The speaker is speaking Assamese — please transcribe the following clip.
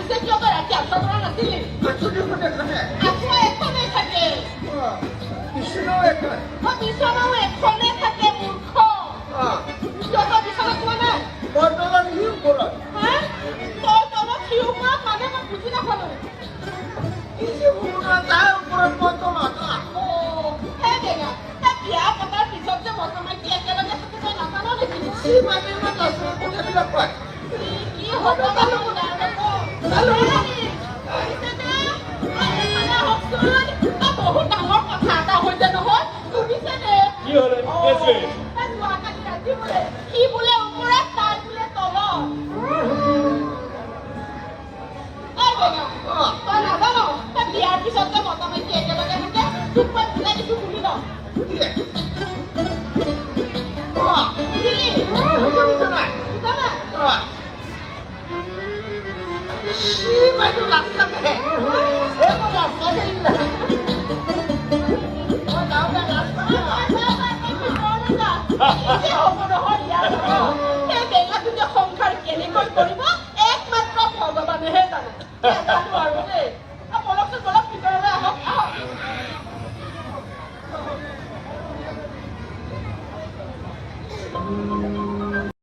পিছে কিয় তই ৰাতি আঠটা পৰা নাছিলি আকৌ এখনেই থাকে বিচনাও এখনে থাকে মূৰ্খ কিয় তই বিচনা কোৱা নাই তই তলত সিও কৰা মানে মই বুজি নাপালো তাৰ ওপৰত মই বিয়া পতাৰ পিছত যে মটমাইকি একেলগে থাকে তই নাজানো নেকি কি হ'ব বহুত ডাঙৰ কথা এটা হৈছে নহয় শুনিছেনে যোৱাকালি ৰাতি বোলে সি বোলে ওপৰত তাই বোলে তলত তই নাজানো তই বিয়াৰ পিছত যে মটমাইকি একেলগে থাকে তোক মই বুজাই দিছো শুনি ন সংসাৰ কেনেকৈ কৰিব একমাত্ৰ ভগৱানেহে জানে